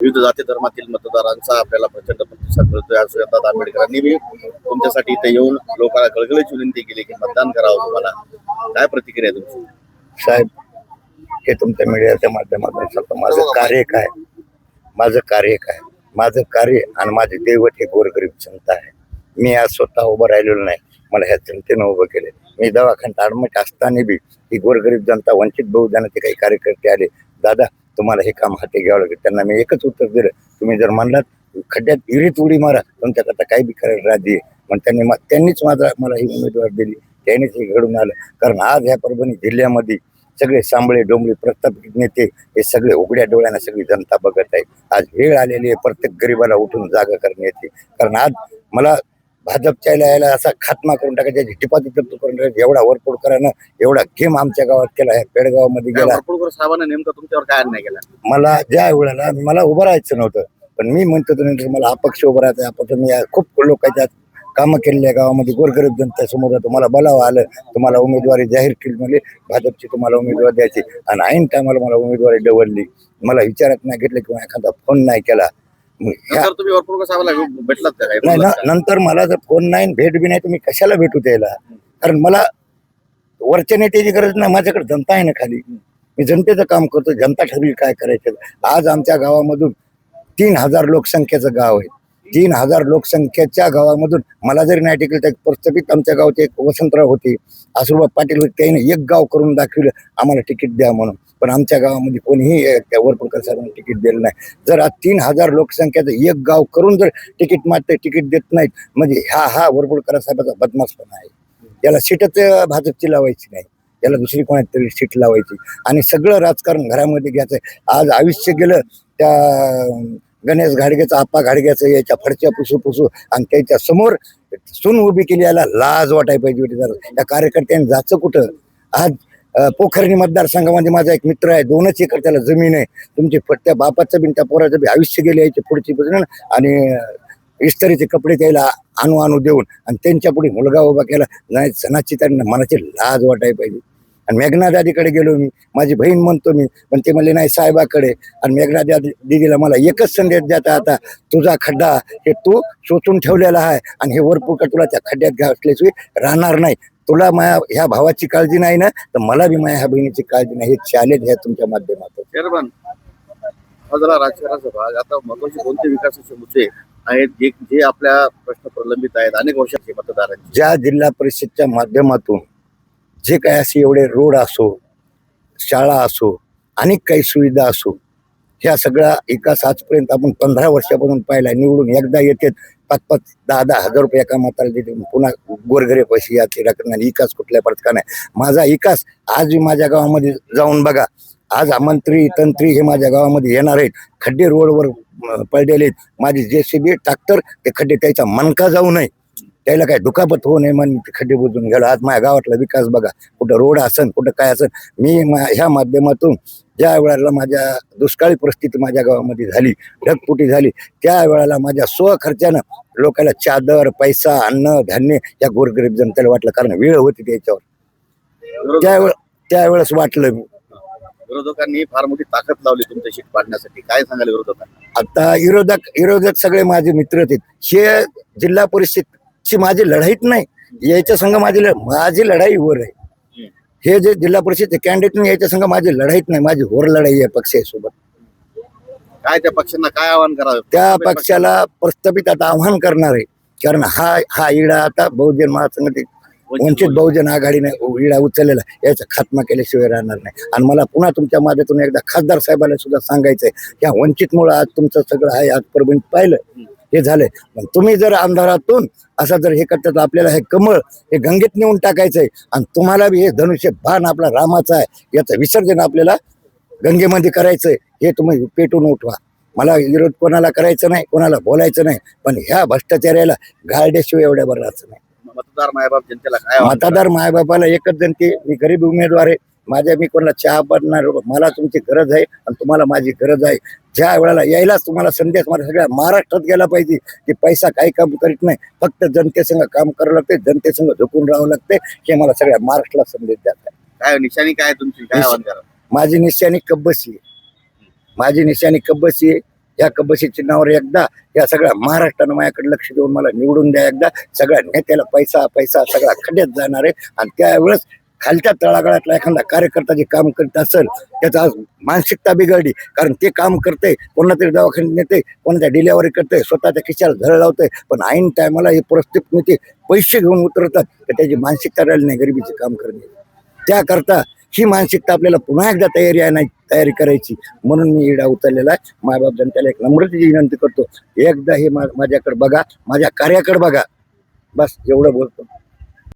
विविध जाती धर्मातील मतदारांचा आपल्याला प्रचंड प्रतिसाद मिळतोय. आज यंदा आंबेडकरांनी मी तुमच्यासाठी इथे येऊन लोकांना कळकळीची विनंती केली की मतदान करावं. तुम्हाला काय प्रतिक्रिया तुमची? साहेब, हे तुमच्या मीडियाच्या माध्यमातून सांगतो, माझं कार्य कार्य आणि माझे दैवत हे गोरगरीब जनता आहे. मी आज स्वतः उभं राहिलेलो नाही, मला ह्या जनतेनं उभं केले. मी दवाखान्यात ऍडमिट असताना बी ही गोरगरीब जनता, वंचित बहुजनाचे काही कार्यकर्ते आले, दादा तुम्हाला हे काम हाती घ्यावं लागेल. त्यांना मी एकच उत्तर दिलं, तुम्ही जर म्हणलात खड्ड्यात विहिरीत उडी मारा, तुमच्याकरता काही बी करायला राजी आहे. मग त्यांनीच मला ही उमेदवार दिली, त्यांनीच हे घडून आलं. कारण आज ह्या परभणी जिल्ह्यामध्ये सगळे सांबळे डोंबळे प्रस्थापित नेते हे सगळे उघड्या डोळ्यानं सगळी जनता बघत आहे. आज वेळ आलेली आहे प्रत्येक गरीबाला उठून जागा करण्याची. कारण आज मला भाजपच्या यायला असा खात्मा करून टाकायचा, टिपाती तत्व करून टाकायचं, एवढा वरपोड करायनं एवढा गेम आमच्या गावात केला आहे. पेडगावामध्ये गेला. साहेबांना नेमकं तुमच्यावर काय अन्याय केला? मला ज्या वेळेला मला उभं राहायचं नव्हतं, पण मी म्हणतो नंतर मला अपक्ष उभं राहायचं. अपक्ष मी खूप लोकांच्या कामं केलेल्या गावामध्ये गोरगरीब जनतेसमोर तुम्हाला बोलावं आलं, तुम्हाला उमेदवारी जाहीर केली, म्हणजे भाजपची तुम्हाला उमेदवार द्यायची, आणि ऐन टायमाला मला उमेदवारी डवलली. मला विचारात नाही घेतलं किंवा एखादा फोन नाही केला. तुम्ही वरपुडकर साहेबाला भेटलात का? नाही ना, नंतर मला जर फोन नाही भेट बी नाही तर मी कशाला भेटू द्यायला? कारण मला वरच्या नेत्याची गरज नाही, माझ्याकडे जनता आहे ना खाली. मी जनतेचं काम करतो, जनता ठरवी काय करायचं. आज आमच्या गावामधून 3000 लोकसंख्येचं गाव आहे. 3000 लोकसंख्येच्या गावामधून मला जरी नाही टिकलं तर प्रस्थापित आमच्या गावचे एक वसंतराव होते, आसुरबा पाटील होते, त्याने एक गाव करून दाखवलं आम्हाला तिकीट द्या म्हणून. पण आमच्या गावामध्ये कोणीही त्या वरपुडकर साहेबांना तिकीट दिलं नाही. जर आज 3000 लोकसंख्येचं एक गाव करून जर तिकीट मागते, तिकीट देत नाहीत, म्हणजे हा वरपुडकर साहेबाचा बदमाशपणा आहे. याला सीटच भाजपची लावायची नाही, याला दुसरी कोणाची तरी सीट लावायची आणि सगळं राजकारण घरामध्ये घ्यायचंय. आज आयुष्य गेलं त्या गणेश घाडगेचं, आप्पा घाडगेचं, याच्या फडच्या पुसू आणि त्याच्या समोर सून उभी केली. याला लाज वाटायला पाहिजे होती. जर या कार्यकर्त्यांनी जायचं कुठं? आज पोखर्णी मतदारसंघामध्ये माझा एक मित्र आहे, 2 एकर त्याला जमीन आहे. तुमची त्या बापाचं बी त्या पोराचं बी आयुष्य गेले याची पुढची बघून, आणि इस्त्रीचे कपडे त्याला आणू देऊन आणि त्यांच्या पुढे मुलगा उभा केला. नाही, सणाची त्यांना मनाची लाज वाटायला पाहिजे. आणि मेघना दादीकडे गेलो मी, माझी बहीण म्हणतो मी, पण ते म्हणले नाही साहेबाकडे. आणि मेघना दीदीला मला एकच संदेश द्यायचा, आता तुझा खड्डा हे तू शोषून ठेवलेला आहे आणि हे वरपुडकर तुला त्या खड्ड्यात घातल्याशिवाय राहणार नाही. तुला माझ्या ह्या भावाची काळजी नाही ना, तर मला बी माझ्या ह्या बहिणीची काळजी नाही. हे चॅलेंज आहे तुमच्या माध्यमातून. राजकारणाचा भाग आता महत्वाचे कोणते विकासाचे मुद्दे आहेत जे आपल्या प्रश्न प्रलंबित आहेत अनेक वर्षांचे मतदारांचे? ज्या जिल्हा परिषदच्या माध्यमातून जे काही असे एवढे रोड असो, शाळा असो, अनेक काही सुविधा असो, ह्या सगळ्या विकास आजपर्यंत आपण 15 वर्षापासून पाहिला. निवडून एकदा येते, 5-5, 10-10 हजार रुपये एका माताला देते, पुन्हा गोरगरे पैसे याचे राखणार. विकास कुठल्या प्रकार नाही. माझा विकास आज माझ्या गावामध्ये जाऊन बघा. आज मंत्री तंत्री हे माझ्या गावामध्ये येणार आहेत. खड्डे रोडवर पडलेले आहेत. माझी JCB ट्रॅक्टर ते खड्डे त्याच्या मनका जाऊ नये, त्याला काय दुखापत होऊ नये म्हणून ते खड्डे बुजून गेला. आज माझ्या गावातला विकास बघा, कुठं रोड असन, कुठं काय असन. मी ह्या माध्यमातून ज्या वेळेला माझ्या दुष्काळी परिस्थिती माझ्या गावामध्ये झाली, ढगफुटी झाली, त्या वेळेला माझ्या स्वखर्चानं लोकांना चादर, पैसा, अन्न धान्य या गोरगरीब जनतेला वाटलं. कारण वेळ होती त्याच्यावर, त्यावेळेस वाटलं. मी विरोधकांनी फार मोठी ताकद लावली तुमच्या शीट पाडण्यासाठी, काय सांगाल विरोधकांना? आता विरोधक सगळे माझे मित्र आहेत. हे जिल्हा परिषदची माझी लढाईच नाही, याच्या संघ माझी लढाई वर आहे. हे जे जिल्हा परिषदचे कॅन्डिडेट नाही, याच्या संघ माझी लढाईच नाही, माझी वर लढाई आहे पक्षासोबत. काय त्या पक्षांना काय आव्हान करावं? त्या पक्षाला प्रस्थापित आता आव्हान करणार आहे. कारण हा इडा आता बहुजन महासंघ, वंचित बहुजन आघाडीने इडा उचललेला, याचा खात्मा केल्याशिवाय राहणार नाही. आणि मला पुन्हा तुमच्या माध्यमातून एकदा खासदार साहेबांना सुद्धा सांगायचंय, या वंचितमुळे आज तुमचं सगळं आहे. आज परभणीत पाहिलं हे झालंय. तुम्ही जर अंधारातून असं जर हे करता तर आपल्याला हे कमळ हे गंगेत नेऊन टाकायचंय. आणि तुम्हाला बी हे धनुष्य बाण आपला रामाचा आहे, याचं विसर्जन आपल्याला गंगेमध्ये करायचंय. हे तुम्ही पेटून उठवा. मला विरोध कोणाला करायचं नाही, कोणाला बोलायचं नाही, पण ह्या भ्रष्टाचार्याला गाळड्याशिवाय एवढ्या बरं राहायचं नाही. मतदार मायबाप जनतेला काय? मतदार मायबापाला एकच जनते, मी गरीब उमेदवार आहे. मी कोणाला चहा पडणार, मला तुमची गरज आहे आणि तुम्हाला माझी गरज आहे. ज्या वेळेला यायलाच तुम्हाला संदेश मला सगळ्या महाराष्ट्रात गेला पाहिजे की पैसा काही काम करीत नाही, फक्त जनतेसंग काम करावं लागते, जनतेसंग झोपून राहावं लागते. हे मला सगळ्या महाराष्ट्राला संदेश द्यायचा आहे. काय निशाणी काय तुमची? काय आव्हान करा? माझी निशाणी कब्बशी आहे. माझी निशाणी कब्बशी आहे. या कबशी चिन्हावर एकदा या सगळ्या महाराष्ट्रानं माझ्याकडे लक्ष देऊन मला निवडून द्या एकदा. सगळ्या नेत्याला पैसा पैसा सगळा खड्ड्यात जाणार आहे. आणि त्यावेळेस खालच्या तळागाळातला एखादा कार्यकर्ता जे काम करीत असेल त्याचा आज मानसिकता बिघडली. कारण ते काम करते, कोणा तरी दवाखान्यात नेते, कोणाच्या डिलेवरी करते, स्वतःच्या खिशाला झळ लावते, पण ऐन टायमाला हे परिस्थिती नेते पैसे घेऊन उतरतात तर त्याची मानसिकता राहिली नाही गरिबीचे काम करणे. त्याकरता ही मानसिकता आपल्याला पुन्हा एकदा तयारी करायची. म्हणून मी इडा उचललेला आहे. मायबाप जनतेला एक नम्रतेची विनंती करतो, एकदा हे माझ्याकडे बघा, माझ्या कार्याकडे बघा, बस एवढं बोलतो.